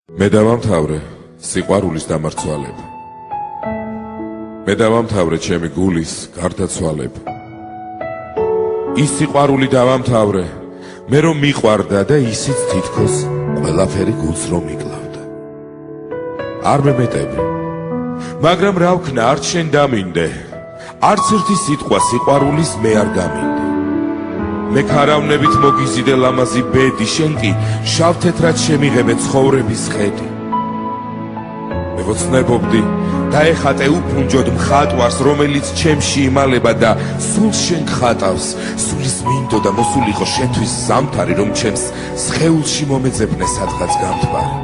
მე დავამთავრე სიყვარულის დამარცვალებ. მე დავამთავრე ჩემი გულის გარდაცვალებ. ის სიყვარული დავამთავრე, მე რომ მიყვარდა და ისიც თითქოს ყველაფერი გულს რომ იკლავდა. არ მემეტები, მაგრამ რა ვქნა, არც შენ დამინდე, არც ერთი სიტყვა სიყვარულის მე არ გამინდე. მე ქარავნებით მოგიზიდე ლამაზი ბედი, შენ კი შავ-თეთრად შემიღებე ცხოვრების ხედი. მე ვოცნებობდი და ეხატე უფუნჯოდ მხატვარს, რომელიც ჩემში იმალება და სულ შენ გხატავს. სულის მინდოდა მოსულიყო შენთვის ზამთარი, რომ ჩემს სხეულში მომეძებნე სადღაც გამთბარი.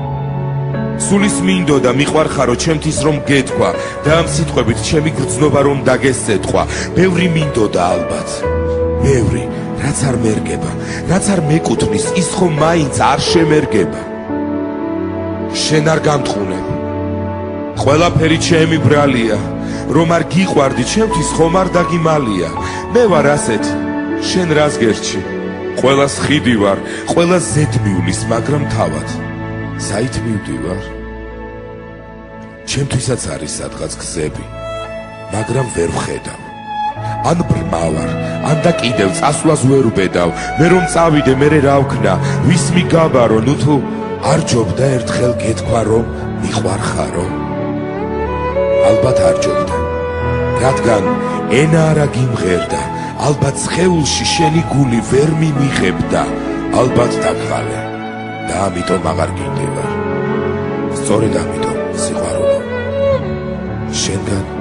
სულის მინდოდა მიყვარხარო ჩემთვის რომ გეთქვა და ამ სიტყვებით ჩემი გრძნობა რომ დაგესწეთქვა. ბევრი მინდოდა ალბათ, ბევრი, რაც არ მერგება, რაც არ მეკუთვნის, ის ხომ მაინც არ შემერგება. შენ არ გამთხუნებ, ყველაფერი ჩემი ბრალია, რომ არ გიყვარდი ჩემთვის ხომ არ დაგიმალია. მე ვარ ასეთი, შენ რას გერჩი, ყველას ხიდი ვარ, ყველას ზედ მიulis, მაგრამ თავად საით მივდივარ? ჩემთვისაც არის სადღაც გზები, მაგრამ ვერ ვხედავ. ან ბრმავარ, ან და კიდევ წასვლას ვერ ვბედავ. მე რომ წავიდე, მერე რა ვქნა, ვის მიგაბარო, ნუ თუ არ ჯობდა ერთხელ გეთქვა რომ მიყვარხარო? ალბათ არ ჯობდა, რადგან ენა არა გიმღერდა, ალბათ სხეულში შენი გული ვერ მიმიღებდა, ალბათ დაგღალე და ამიტომ აღარ გინდევარ. სწორედ ამიტომ სიყვარულო, შენგან